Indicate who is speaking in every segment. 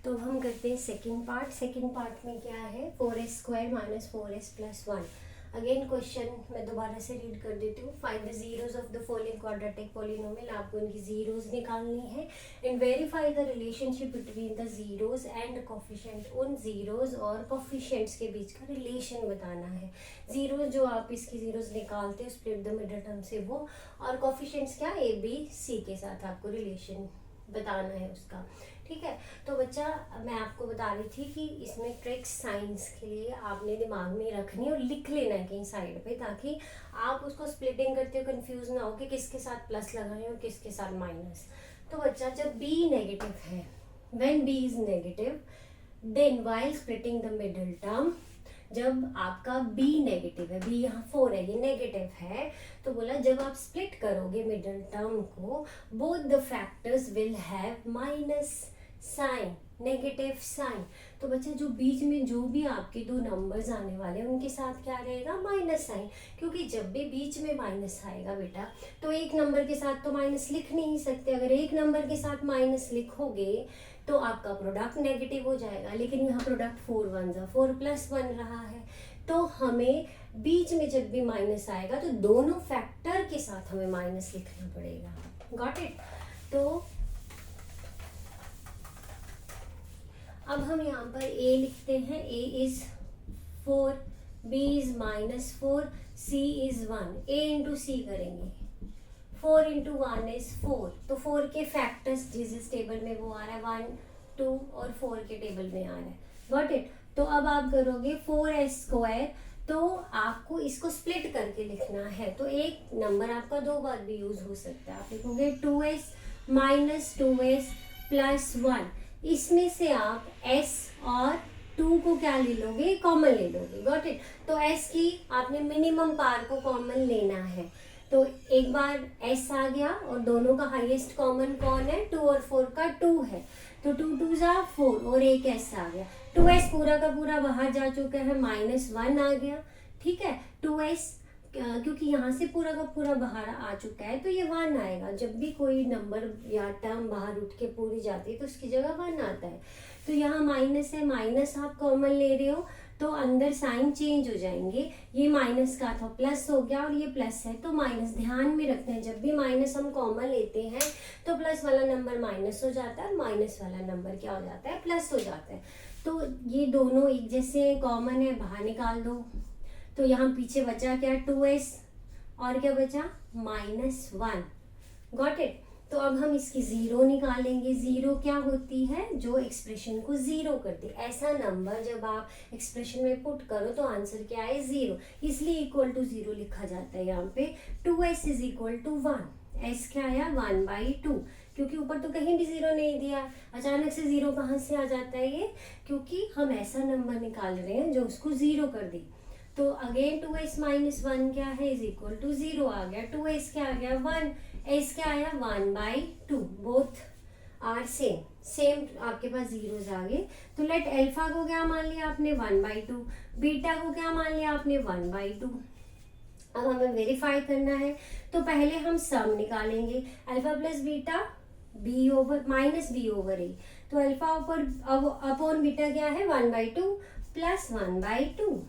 Speaker 1: तो हम करते हैं सेकंड पार्ट में क्या है, 4s² minus 4s plus 1। Again question मैं दोबारा से रीड कर देती हूँ। Find the zeros of the following quadratic polynomial. आपको इनकी जीरोज निकालनी है and verify the relationship between the zeros and coefficient. उन जीरोज और कोफिशिएंट्स के बीच का रिलेशन बताना है। जीरोज जो आप इसकी जीरोज निकालते हो स्प्लिट द मिडल टर्म से वो, और कोफिशिएंट्स क्या, ए बी सी के साथ आपको रिलेशन बताना है उसका। ठीक है, तो बच्चा मैं आपको बता रही थी कि इसमें ट्रिक्स साइंस के लिए आपने दिमाग में रखनी और लिख लेना है कहीं साइड पे, ताकि आप उसको स्प्लिटिंग करते हो कंफ्यूज ना हो कि किसके साथ प्लस लगाएं और किसके साथ माइनस। तो बच्चा जब बी नेगेटिव है, when B is negative then while splitting the middle term, जब आपका b नेगेटिव है, b यहाँ 4 है, ये नेगेटिव है, तो बोला जब आप स्प्लिट करोगे मिडिल टर्म को, both the factors will have minus sign, negative sign. तो बच्चा जो बीच में जो भी आपके दो नंबर्स आने वाले हैं उनके साथ क्या रहेगा, माइनस साइन। क्योंकि जब भी बीच में माइनस आएगा बेटा, तो एक नंबर के साथ तो माइनस लिख नहीं सकते। अगर एक नंबर के साथ माइनस लिखोगे तो आपका प्रोडक्ट नेगेटिव हो जाएगा, लेकिन यहाँ प्रोडक्ट 4 1 जा 4 प्लस 1 रहा है। तो हमें बीच में जब भी माइनस आएगा तो दोनों फैक्टर के साथ हमें माइनस लिखना पड़ेगा। Got it. तो अब हम यहाँ पर a लिखते हैं, a is 4, b is minus 4, c is 1। a into c करेंगे, 4 इंटू 1 इज 4। तो 4 के फैक्टर्स जिस टेबल में वो आ रहा है 1 2 और 4 के टेबल में आ रहा है। Got it. तो अब आप करोगे 4s², तो आपको इसको स्प्लिट करके लिखना है। तो एक नंबर आपका दो बार भी यूज हो सकता है। आप लिखोगे 2s माइनस 2s प्लस 1। इसमें से आप s और 2 को क्या ले लोगे, कॉमन ले लोगे। Got it. तो s की आपने मिनिमम पार को कॉमन लेना है। तो एक बार s आ गया और दोनों का हाईएस्ट कॉमन कौन है, 2 और 4 का 2 है, तो 2 2 जा 4 और एक s आ गया। 2s पूरा का पूरा बाहर जा चुका है, -1 आ गया। ठीक है, 2s क्योंकि यहाँ से पूरा का पूरा बाहर आ चुका है तो ये 1 आएगा। जब भी कोई नंबर या टर्म बाहर उठ के पूरी जाती है तो उसकी जगह 1 आता है। तो यहाँ माइनस है, माइनस आप कॉमन ले रहे हो तो अंदर साइन चेंज हो जाएंगे। ये माइनस का था प्लस हो गया और ये प्लस है तो माइनस। ध्यान में रखते हैं जब भी माइनस हम कॉमन लेते हैं तो प्लस वाला नंबर माइनस हो जाता है, माइनस वाला नंबर क्या हो जाता है, प्लस हो जाता है। तो ये दोनों एक जैसे कॉमन है, बाहर निकाल दो। तो यहाँ पीछे बचा क्या, 2s और क्या बचा, -1। Got it. तो अब हम इसकी जीरो निकालेंगे। जीरो क्या होती है, जो एक्सप्रेशन को जीरो कर दे। ऐसा नंबर जब आप एक्सप्रेशन में पुट करो तो आंसर क्या है, 0। इसलिए इक्वल टू 0 लिखा जाता है यहाँ पे। 2s is equal to 1। s क्या आया, 1/2, क्योंकि ऊपर तो कहीं भी 0 नहीं दिया। अचानक से 0 कहाँ से आ जाता है ये, क्योंकि हम ऐसा नंबर निकाल रहे हैं जो उसको 0 कर दे। तो अगेन 2s माइनस 1 क्या है, इज इक्वल टू 0 आ गया। 2s क्या आ गया, 1। s क्या आया, 1/2। बोथ आर सेम आपके पास जीरोज आ गए। तो लेट अल्फा को क्या मान लिया आपने, 1/2। बीटा को क्या मान लिया आपने, 1/2। अब हमें वेरीफाई करना है तो पहले हम सम निकालेंगे। Alpha plus beta b over minus b over a। तो अल्फा ऊपर अपॉन बीटा क्या है, 1/2 प्लस 1/2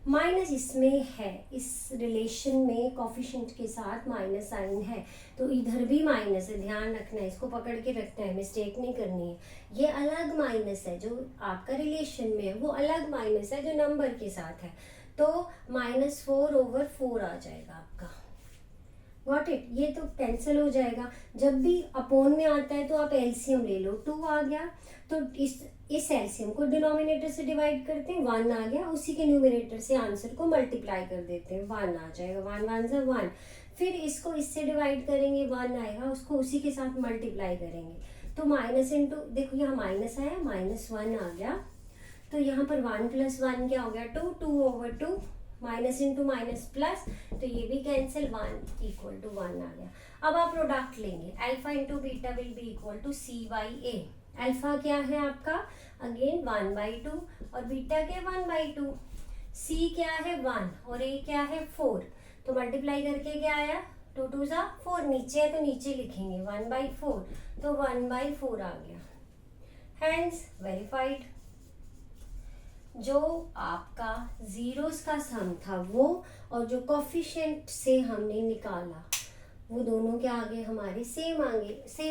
Speaker 1: माइनस इसमें है, इस रिलेशन में कोफिशिएंट के साथ माइनस साइन है तो इधर भी माइनस है। ध्यान रखना है, इसको पकड़ के रखना है, मिस्टेक नहीं करनी है। ये अलग माइनस है जो आपका रिलेशन में है, वो अलग माइनस है जो नंबर के साथ है। तो -4/4 आ जाएगा आपका। Got it. ये तो कैंसिल हो जाएगा। जब भी अपोन में आता है तो आप एलसीएम ले लो। 2 आ गया तो इस एलसीएम को डिनोमिनेटर से डिवाइड करते हैं, 1 आ गया, उसी के न्यूमरेटर से आंसर को मल्टीप्लाई कर देते हैं, 1 आ जाएगा। 1 1 से 1। फिर इसको इससे डिवाइड करेंगे, 1 आएगा, उसको उसी के साथ मल्टीप्लाई करेंगे। तो माइनस इंटू, देखो यहाँ माइनस आया, -1 आ गया। तो यहाँ पर 1 + 1 क्या हो गया, 2। 2/2 माइनस इंटू माइनस प्लस, तो ये भी कैंसिल, 1 इक्वल टू 1 आ गया। अब आप प्रोडक्ट लेंगे, alpha into beta will be equal to c/a। Alpha क्या है आपका, अगेन 1/2 और बीटा क्या, 1/2। c क्या है, 1 और a क्या है, 4। तो मल्टीप्लाई करके क्या आया, 2 2 जा 4। नीचे है तो नीचे लिखेंगे 1/4, तो 1/4 आ गया। Hence verified. जो आपका जीरोस का सम था वो और जो कोफिशिएंट से हमने निकाला वो दोनों के आगे हमारे सेम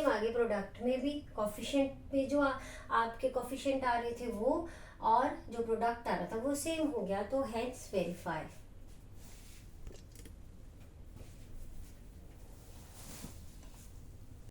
Speaker 1: आगे प्रोडक्ट में भी कोफिशिएंट में जो आपके कोफिशिएंट आ रहे थे वो और जो प्रोडक्ट आ रहा था वो सेम हो गया, तो हेंस वेरीफाई।